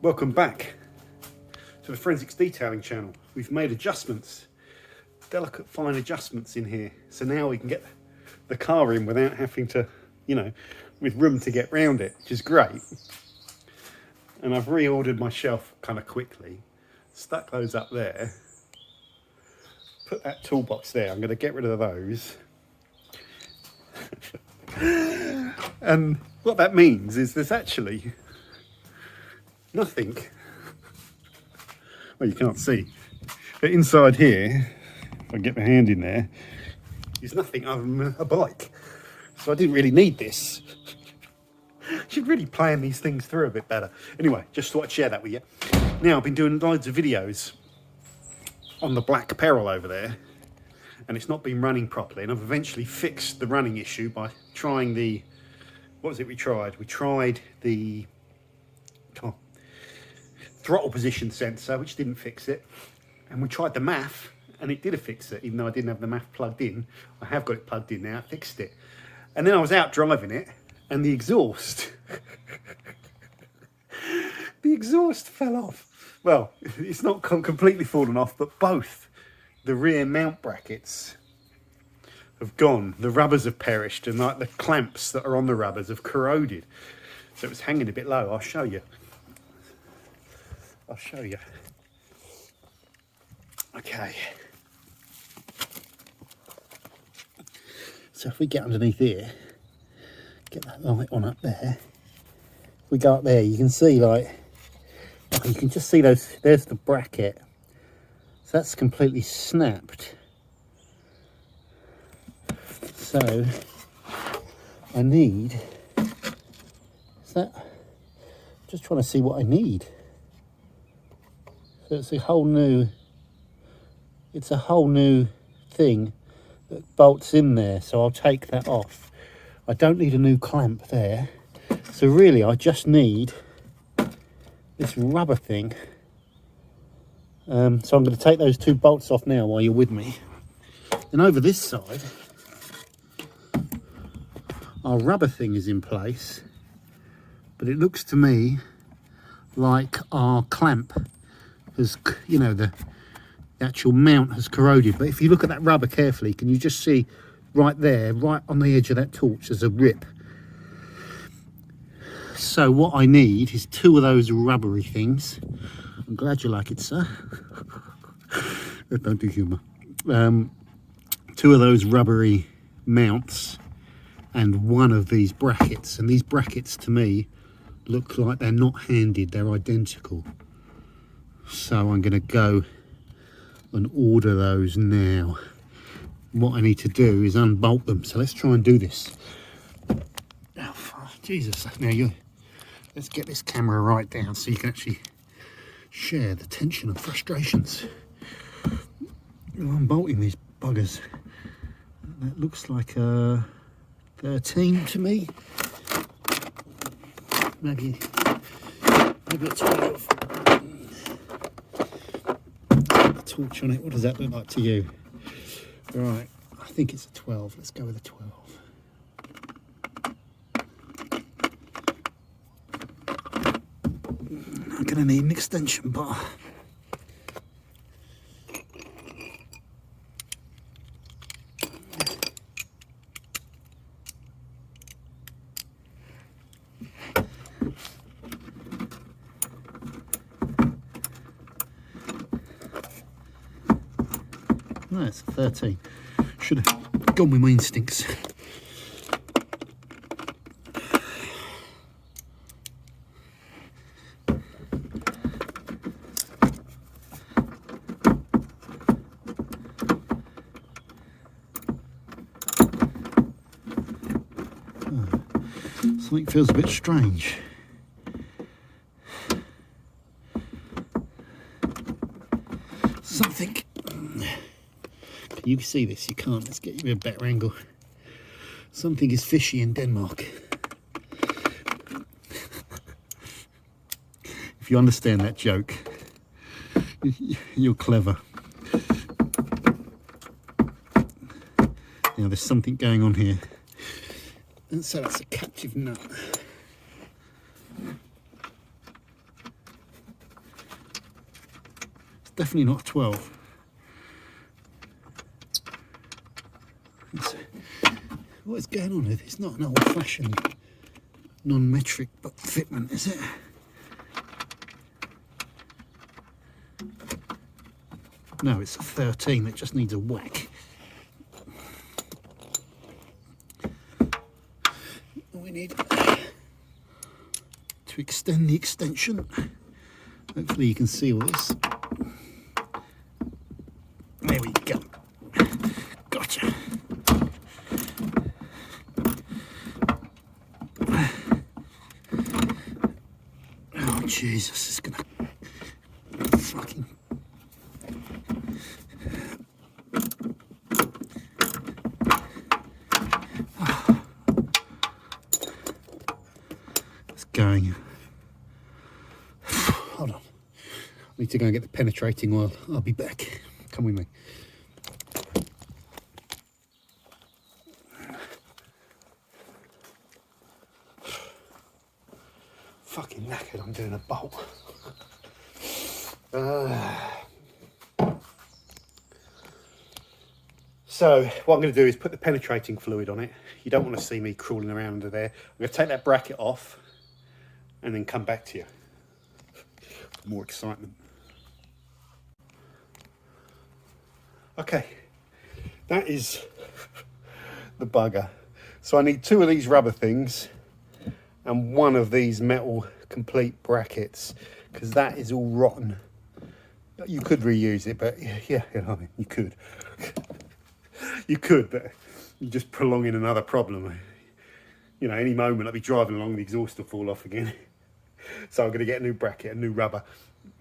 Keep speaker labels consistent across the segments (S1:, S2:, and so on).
S1: Welcome back to the Forensics Detailing channel. We've made adjustments, delicate fine adjustments in here, so now we can get the car in without having to, you know, with room to get round it, which is great. And I've reordered my shelf kind of quickly, stuck those up there, put that toolbox there. I'm going to get rid of those. And what that means is there's actually nothing, well, you can't see, but inside here, if I get my hand in there, is nothing other than a bike. So I didn't really need this. Should really plan these things through a bit better. Anyway, just thought I'd share that with you. Now, I've been doing loads of videos on the black peril over there, and it's not been running properly, and I've eventually fixed the running issue by trying the, what was it we tried? We tried the, come on, throttle position sensor, which didn't fix it, and we tried the MAF, and it did fix it, even though I didn't have the MAF plugged in. I have got it plugged in now, I fixed it. And then I was out driving it, and the exhaust, the exhaust fell off. Well, it's not completely fallen off, but both the rear mount brackets have gone. The rubbers have perished, and like the clamps that are on the rubbers have corroded. So it was hanging a bit low. I'll show you. I'll show you. Okay. So if we get underneath here, get that light on up there. If we go up there, you can see like, you can just see those, there's the bracket. So that's completely snapped. So I need, is that, just trying to see what I need. So it's a whole new thing that bolts in there, so I'll take that off. I don't need a new clamp there, so really I just need this rubber thing. So I'm going to take those two bolts off now while you're with me. And over this side, our rubber thing is in place, but it looks to me like our clamp has, you know, the actual mount has corroded. But if you look at that rubber carefully, can you just see right there, right on the edge of that torch, there's a rip. So what I need is two of those rubbery things. I'm glad you like it, sir. Don't do humour. Two of those rubbery mounts and one of these brackets. And these brackets to me look like they're not handed, they're identical. So I'm going to go and order those now. What I need to do is unbolt them. So let's try and do this. Oh, Jesus. Now let's get this camera right down so you can actually share the tension and frustrations. I'm unbolting these buggers. That looks like a 13 to me. Maybe a 12. The torch on it, what does that look like to you? Right, I think it's a 12. Let's go with a 12. I'm going to need an extension bar. No, it's 13. Should have gone with my instincts. Something feels a bit strange. Something. You can see this, you can't. Let's get you a better angle. Something is fishy in Denmark. If you understand that joke, you're clever. Now there's something going on here. And so that's a captive nut. definitely not a 12. What is going on with it? It's not an old-fashioned non-metric fitment, is it? No, it's a 13 that just needs a whack. We need to extend the extension. Hopefully you can see all this. There we go. Gotcha. Oh Jesus, it's gonna fucking... It's going. Hold on. I need to go and get the penetrating oil. I'll be back. Come with me. Fucking knackered, I'm doing a bolt. So what I'm going to do is put the penetrating fluid on it. You don't want to see me crawling around under there. I'm going to take that bracket off and then come back to you. More excitement. Okay, that is the bugger. So I need 2 of these rubber things and 1 of these metal complete brackets, because that is all rotten. You could reuse it, but yeah, I mean, you could. You could, but you're just prolonging another problem. You know, any moment I'll be driving along, the exhaust will fall off again. So I'm going to get a new bracket, a new rubber.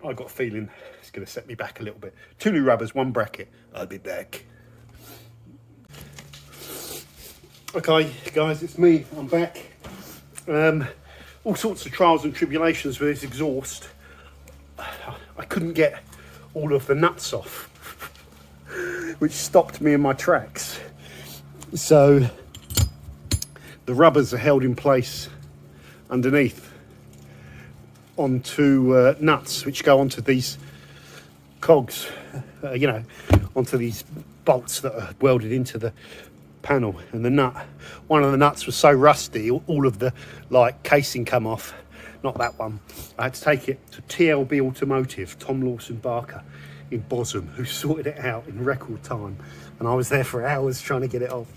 S1: I've got a feeling it's going to set me back a little bit. 2 new rubbers, 1 bracket. I'll be back. Okay, guys, it's me. I'm back. All sorts of trials and tribulations with this exhaust. I couldn't get all of the nuts off, which stopped me in my tracks. So the rubbers are held in place underneath onto nuts which go onto these cogs, you know, onto these bolts that are welded into the panel. And the nut, one of the nuts was so rusty, all of the like casing come off. Not that one. I had to take it to TLB Automotive, Tom Lawson Barker in Bosham, who sorted it out in record time, and I was there for hours trying to get it off.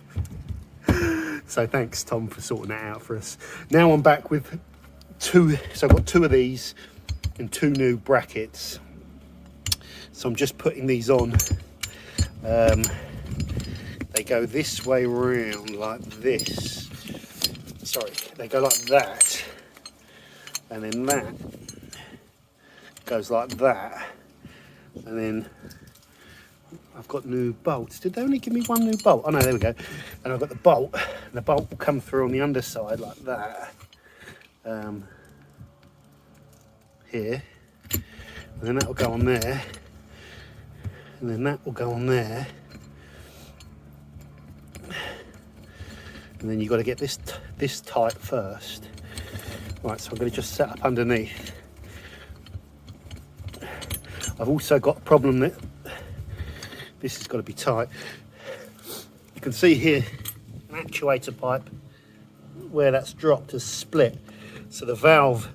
S1: So thanks, Tom, for sorting that out for us. Now I'm back with 2, so I've got 2 of these and 2 new brackets. So I'm just putting these on. They go this way round like this. Sorry, they go like that. And then that goes like that. And then I've got new bolts. Did they only give me 1 new bolt? Oh no, there we go. And I've got the bolt. And the bolt will come through on the underside like that. Here. And then that will go on there. And then that will go on there. And then you've got to get this tight first. Right, so I'm going to just set up underneath. I've also got a problem that this has got to be tight. You can see here an actuator pipe where that's dropped has split. So the valve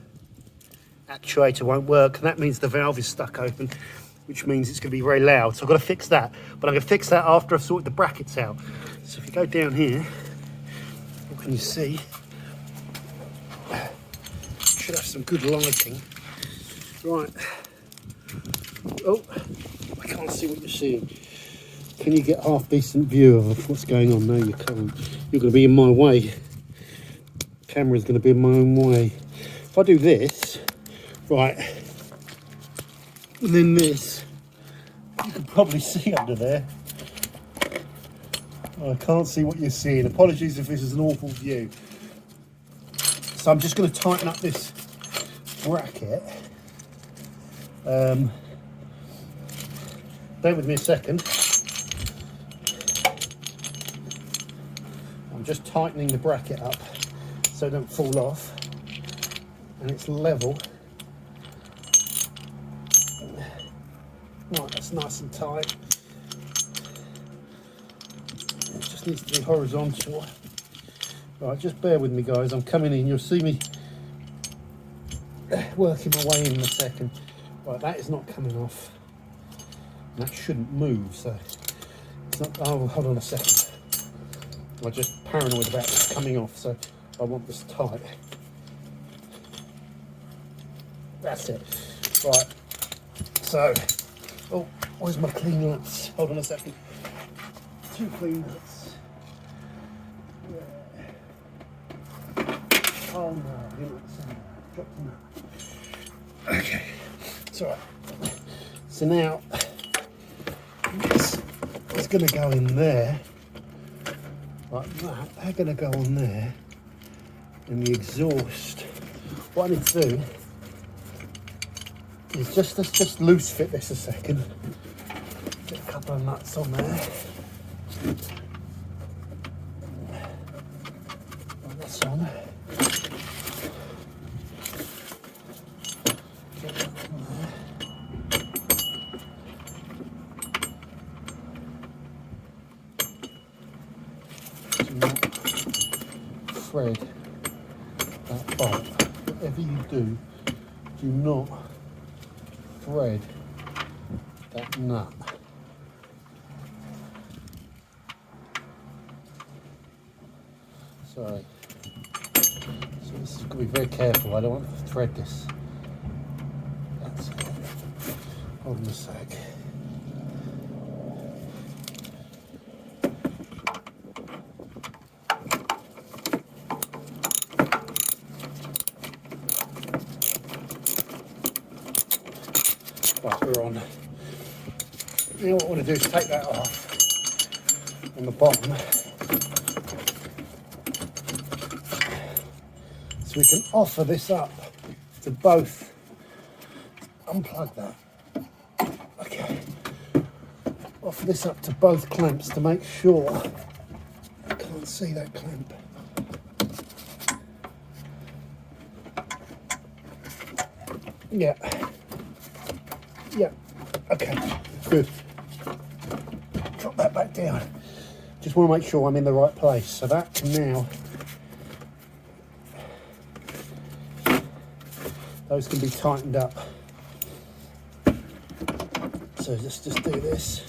S1: actuator won't work, and that means the valve is stuck open, which means it's going to be very loud. So I've got to fix that, but I'm going to fix that after I've sorted the brackets out. So if you go down here, what can you see? Should have some good lighting. Right. Oh, I can't see what you're seeing. Can you get a half decent view of what's going on? No, you can't. You're going to be in my way. Camera's going to be in my own way. If I do this, right, and then this, you can probably see under there. I can't see what you're seeing. Apologies if this is an awful view. So I'm just going to tighten up this bracket. Bear with me a second. I'm just tightening the bracket up so it don't fall off, and it's level. Right, that's nice and tight. It just needs to be horizontal. Right, just bear with me guys, I'm coming in, you'll see me working my way in a second. Right, that is not coming off. That shouldn't move, so it's not. Oh, hold on a second. I'm just paranoid about this coming off, so I want this tight. That's it. Right. So, oh, where's my clean nuts? Hold on a second. 2 clean nuts. Oh no, you're not saying that. Drop the nut. Okay. It's alright. So now it's going to go in there like that. They're going to go on there, and the exhaust. What I need to do is let's just loose fit this a second. Get a couple of nuts on there. Put this on. Get that on there. Thread that bolt. Whatever you do, do not thread that nut. Sorry. So this is going to be very careful. I don't want to thread this. That's it. Hold on a sec. Right, we're on. Now what I want to do is take that off on the bottom, so we can offer this up to both. Unplug that. Okay. Offer this up to both clamps to make sure. I can't see that clamp. Yeah. Yeah, okay, good. Drop that back down. Just want to make sure I'm in the right place. So that can now, those can be tightened up. So let's just do this.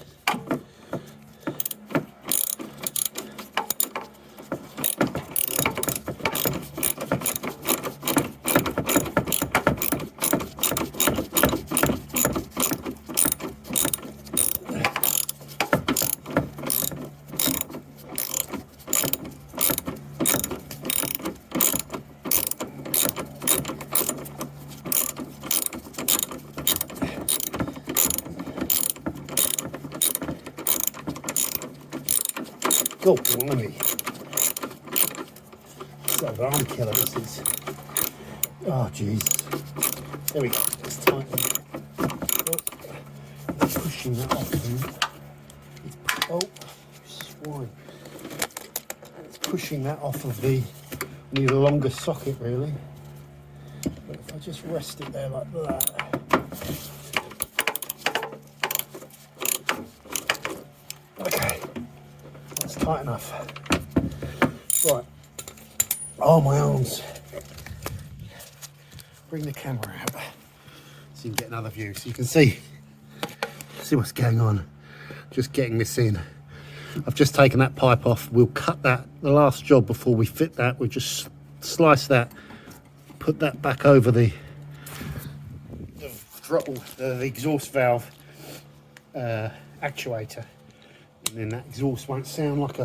S1: Go blimey. So arm killer this is. Oh Jesus. There we go. It's tight. Oh, it's pushing that off. Oh, swine. It's pushing that off of the. Need a longer socket really. But if I just rest it there like that. Okay. Tight enough. Right. Oh, my arms. Bring the camera out so you can get another view, so you can see what's going on. Just getting this in. I've just taken that pipe off. We'll cut that. The last job before we fit that, we'll just slice that, put that back over the throttle, the exhaust valve actuator. And then that exhaust won't sound like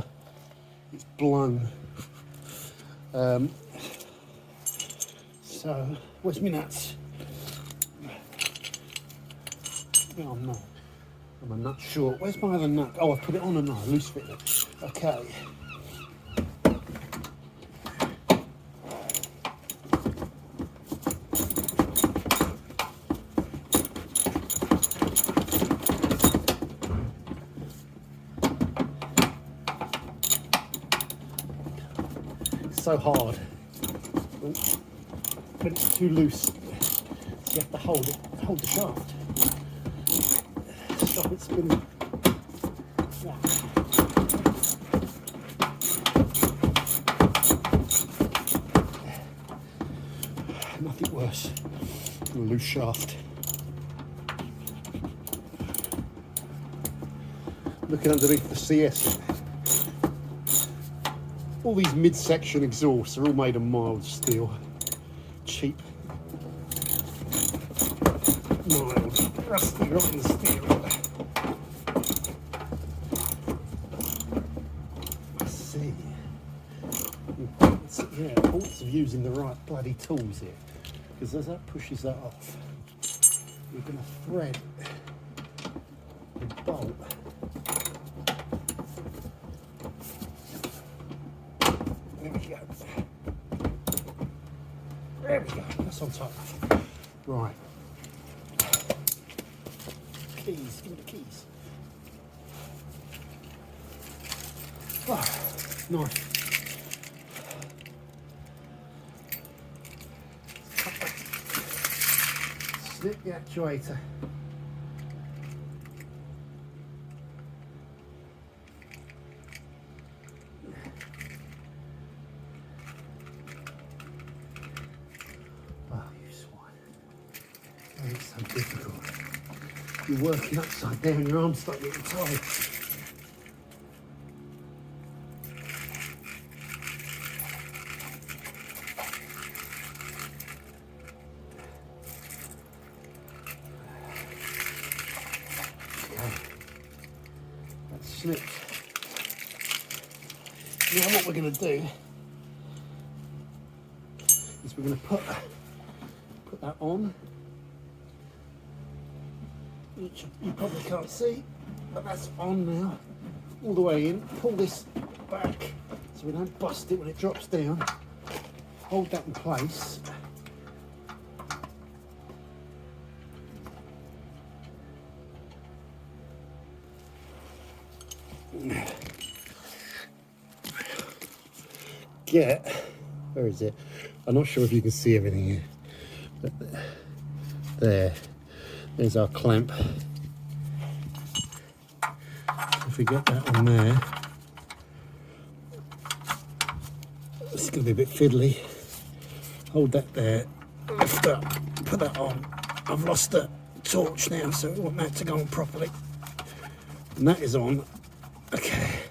S1: it's blown. So, where's my nuts? Oh no, I'm a nut short. Where's my other nut? Oh, I've put it on a nut, loose fit it. Okay. So hard, but it's too loose. So you have to hold the shaft. Stop it spinning. Nothing worse than a loose shaft. Looking underneath the CS, all these mid-section exhausts are all made of mild steel, cheap, mild, rusty rotten steel. I see. Yeah, importance of using the right bloody tools here, because as that pushes that off, you're going to thread the bolt. There we go. There we go. That's on top. Right. Keys. Give me the keys. Oh, nice. Slip the actuator. Oh, you swine. Oh, it's so difficult. You're working upside down, your arms start getting tired. Slipped. Now what we're going to do is we're going to put that on, which you probably can't see, but that's on now, all the way in. Pull this back so we don't bust it when it drops down. Hold that in place. Get, where is it? I'm not sure if you can see everything here, but there's our clamp. If we get that on there, it's going to be a bit fiddly. Hold that there, lift up, put that on. I've lost the torch now, so I want that to go on properly. And that is on. Okay,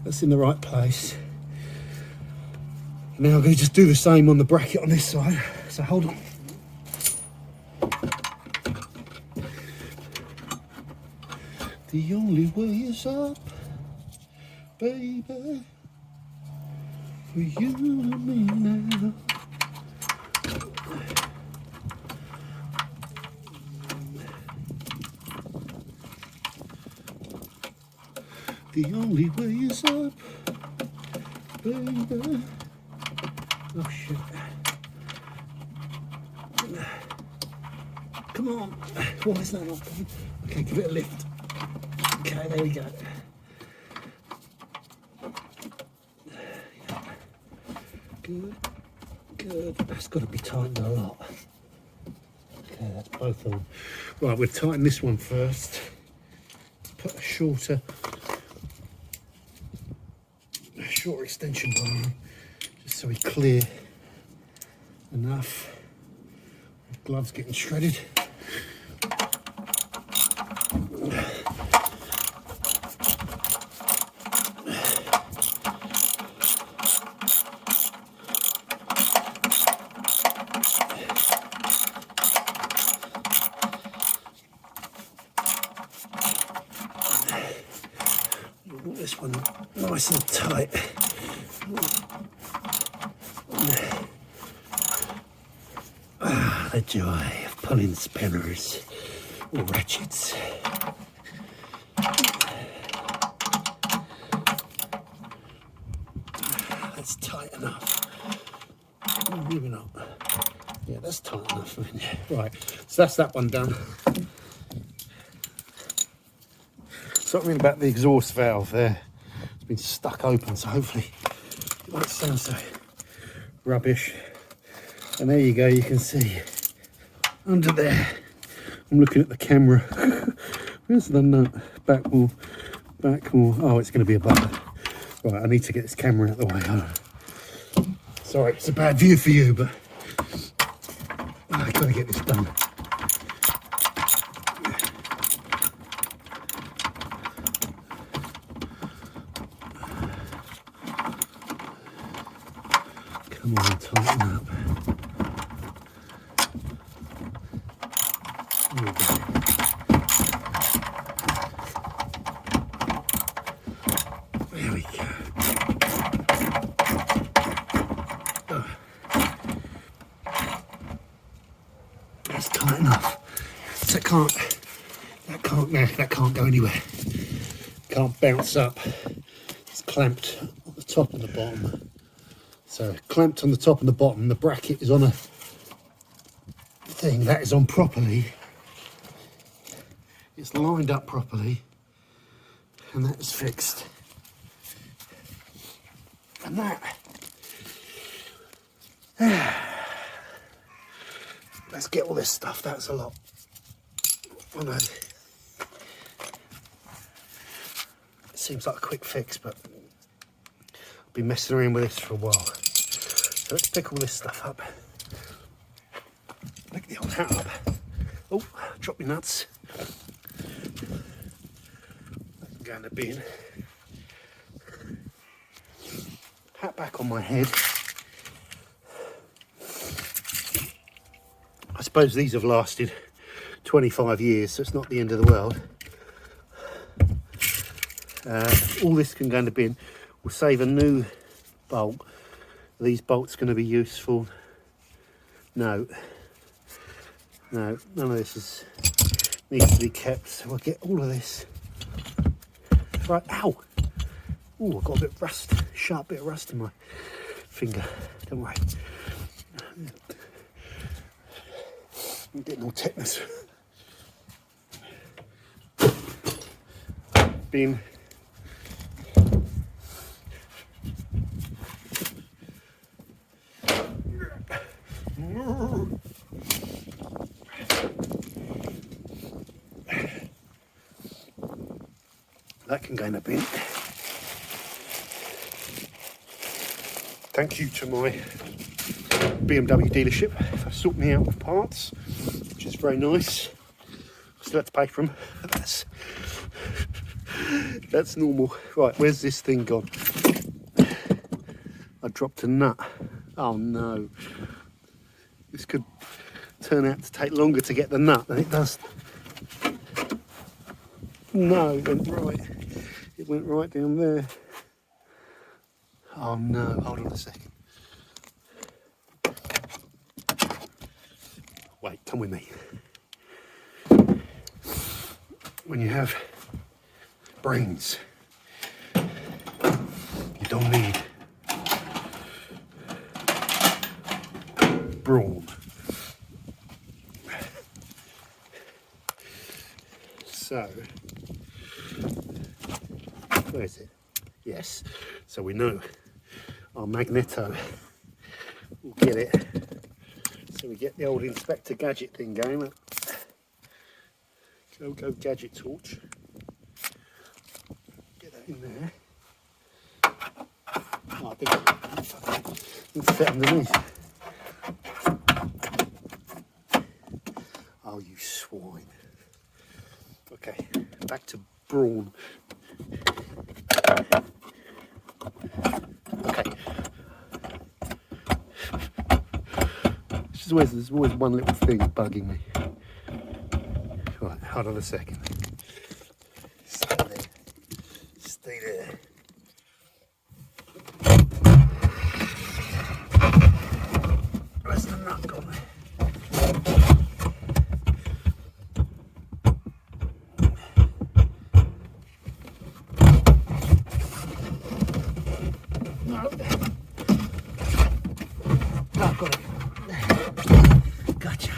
S1: that's in the right place. Now I'm going to just do the same on the bracket on this side. So hold on. The only way is up, baby, for you and me now. The only way is up, baby. Oh shit. Come on. Why is that not coming? Okay, give it a lift. Okay, there we go. Good, good. That's got to be tightened a lot. Okay, that's both on. Right, we'll tighten this one first. Put a shorter extension bar on, just so we clear enough. Gloves getting shredded. This one nice and tight. Ah, the joy of pulling spanners or ratchets. That's tight enough. Maybe not. Yeah, that's tight enough. Right, so that's that one done. Something about the exhaust valve there. It's been stuck open, so hopefully it won't sound so rubbish. And there you go, you can see under there. I'm looking at the camera. Where's the nut? Back more. Oh, it's going to be a button. Right, I need to get this camera out of the way. Sorry, it's a bad view for you, but I've got to get this done. Come on, tighten up. There we go. There we go. That's tight enough. So that can't go anywhere. Can't bounce up. It's clamped on the top and the bottom. So clamped on the top and the bottom. The bracket is on a thing that is on properly. It's lined up properly, and that is fixed. And that. Let's get all this stuff. That's a lot. I know. It seems like a quick fix, but I've been messing around with this for a while. So let's pick all this stuff up. Pick the old hat up. Oh, drop your nuts. That can go in the bin. Hat back on my head. I suppose these have lasted 25 years, so it's not the end of the world. All this can go in the bin. We'll save a new bolt. Are these bolts going to be useful? No, none of this needs to be kept. So I'll get all of this. Right, ow! Oh, I've got a bit of rust, sharp bit of rust in my finger. Don't worry. I'm getting all tetanus. Bin. That can go in a bin. Thank you to my BMW dealership for sorting me out with parts, which is very nice. I still have to pay for them, but that's normal. Right, where's this thing gone? I dropped a nut. Oh no. This could turn out to take longer to get the nut than it does. No, it went right. It went right down there. Oh no, hold on a second. Wait, come with me. When you have brains, you don't need brawn. So, where is it? Yes, so we know our magneto will get it. So we get the old Inspector Gadget thing going. Go gadget torch. Get that in there. Oh, I didn't fit underneath. Oh, you swine. Okay, back to brawn. Okay. There's always one little thing bugging me. Right, hold on a second. Stay there. Stay there. Where's the nut gone? No. Oh, I've got it. Gotcha.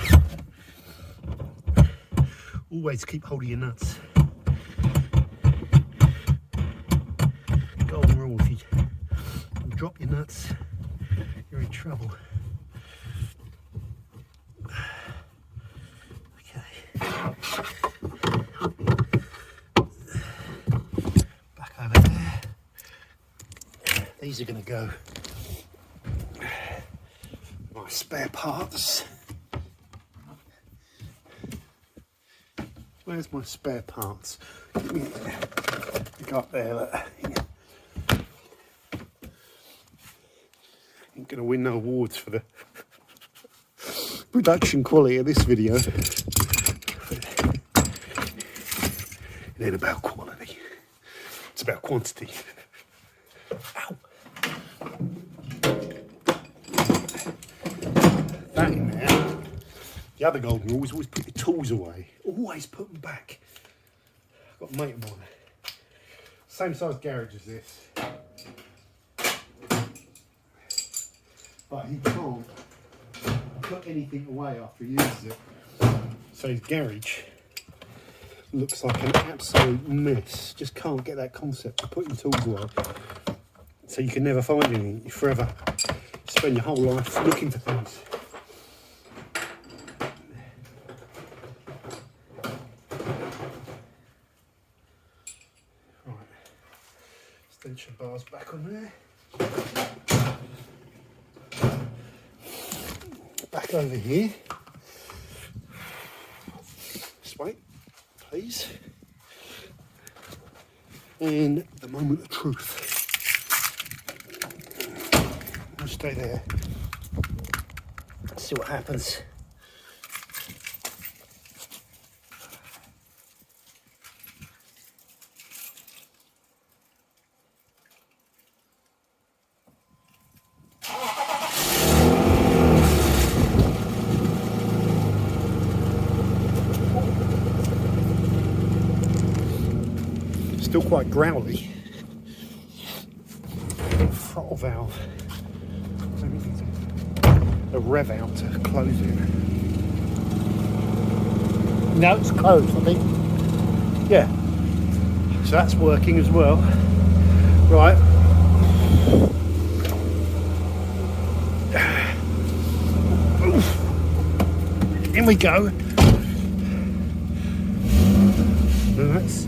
S1: Always keep hold of your nuts. Golden rule, if you drop your nuts, you're in trouble. Okay. these are going to go. My spare parts. Where's my spare parts? Go up there. Look. Ain't going to win no awards for the production quality of this video. It ain't about quality. It's about quantity. Ow. That in there. The other golden rule is always put your tools away. Always put them back. I've got a mate of mine. Same size garage as this. But he can't put anything away after he uses it. So his garage looks like an absolute mess. Just can't get that concept of putting tools away. So you can never find anything. You forever spend your whole life looking for things. Right, extension bars back on there. Back over here. Just wait, please. And the moment of truth. I'll stay there. Let's see what happens. Still quite growly. Throttle valve. Maybe need a rev out to close it. No, it's closed, I think. Yeah. So that's working as well. Right. In we go. And that's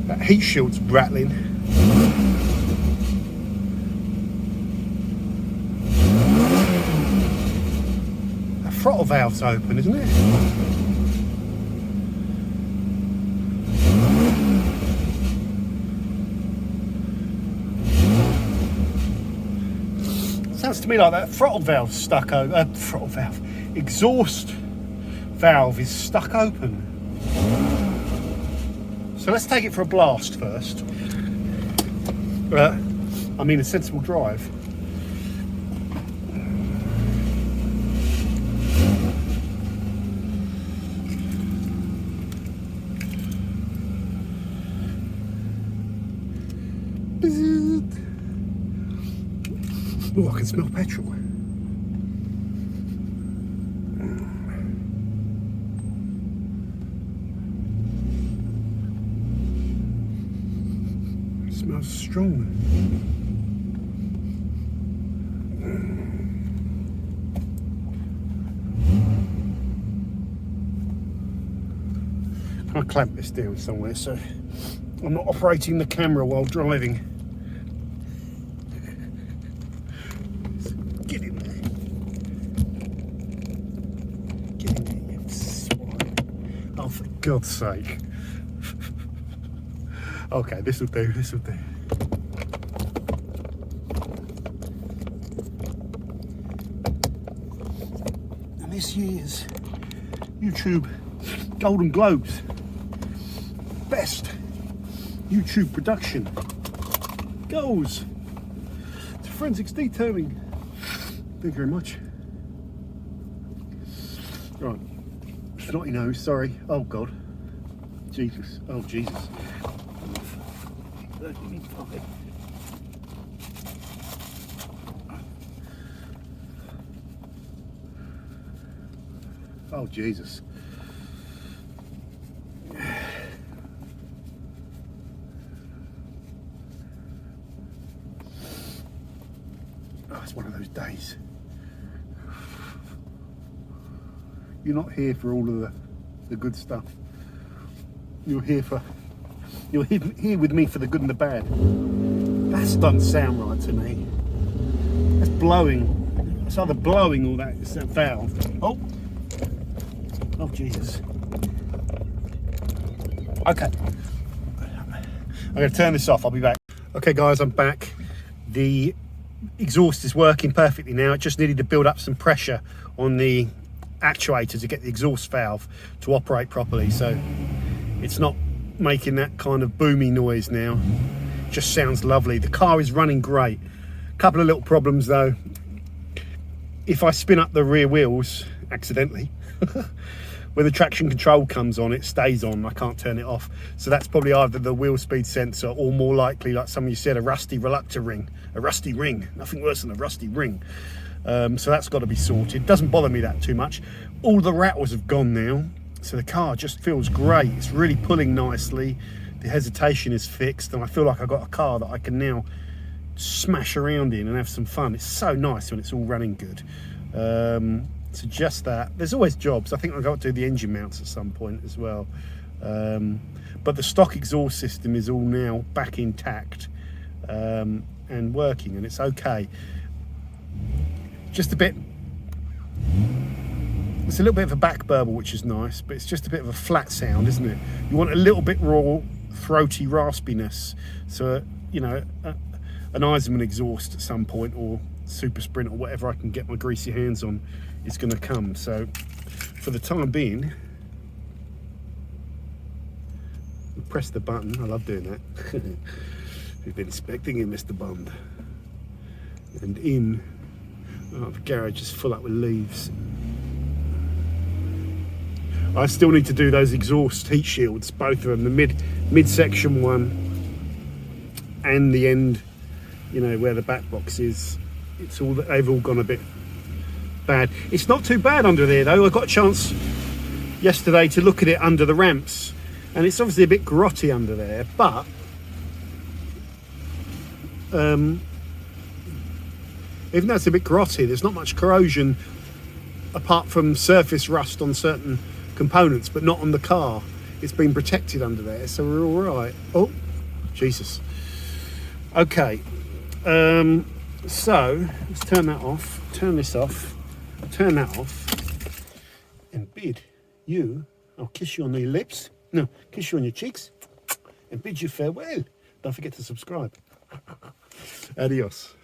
S1: that heat shield's rattling. That throttle valve's open, isn't it? Sounds to me like that throttle valve's stuck over. Throttle valve. Exhaust valve is stuck open. So let's take it for a blast first. I mean a sensible drive. Oh, I can smell petrol. Smells strong. Can I clamp this down somewhere so I'm not operating the camera while driving? Get in there. Get in there, you swine. Oh, for God's sake. Okay, this'll do, this'll do. And this year's YouTube Golden Globes Best YouTube Production goes to Forensics Detailing. Thank you very much. Right, snotty nose, sorry. Oh God. Jesus, oh Jesus. Oh Jesus. Oh, it's one of those days. You're not here for all of the good stuff. You're here for You're here with me for the good and the bad. That doesn't sound right to me. That's blowing. It's either blowing or that it's that valve. Oh, oh Jesus. Okay, I'm going to turn this off. I'll be back. Okay, guys, I'm back. The exhaust is working perfectly now. It just needed to build up some pressure on the actuator to get the exhaust valve to operate properly. So it's not making that kind of boomy noise now. It just sounds lovely. The car is running great. A couple of little problems though. If I spin up the rear wheels accidentally, when the traction control comes on, it stays on. I can't turn it off. So that's probably either the wheel speed sensor or more likely, like some of you said, a rusty reluctor ring. A rusty ring. Nothing worse than a rusty ring. So that's got to be sorted. Doesn't bother me that too much. All the rattles have gone now. So the car just feels great. It's really pulling nicely. The hesitation is fixed. And I feel like I've got a car that I can now smash around in and have some fun. It's so nice when it's all running good. So just that. There's always jobs. I think I've got to do the engine mounts at some point as well. But the stock exhaust system is all now back intact and working, and it's okay. Just a bit, it's a little bit of a back burble, which is nice, but it's just a bit of a flat sound, isn't it? You want a little bit raw, throaty raspiness. So, you know, an Eisenman exhaust at some point, or Super Sprint, or whatever I can get my greasy hands on, is going to come. So for the time being, press the button. I love doing that. We've been expecting it, Mr. Bond. And in, oh, the garage is full up with leaves. I still need to do those exhaust heat shields, both of them, the mid-section one and the end, you know, where the back box is. It's all, they've all gone a bit bad. It's not too bad under there though. I got a chance yesterday to look at it under the ramps, and it's obviously a bit grotty under there, but even though it's a bit grotty, there's not much corrosion apart from surface rust on certain components, but not on the car. It's been protected under there, so we're all right. Oh, Jesus. Okay, so let's turn that off, turn this off, turn that off, and bid you, I'll kiss you on the lips, no, kiss you on your cheeks, and bid you farewell. Don't forget to subscribe. Adios.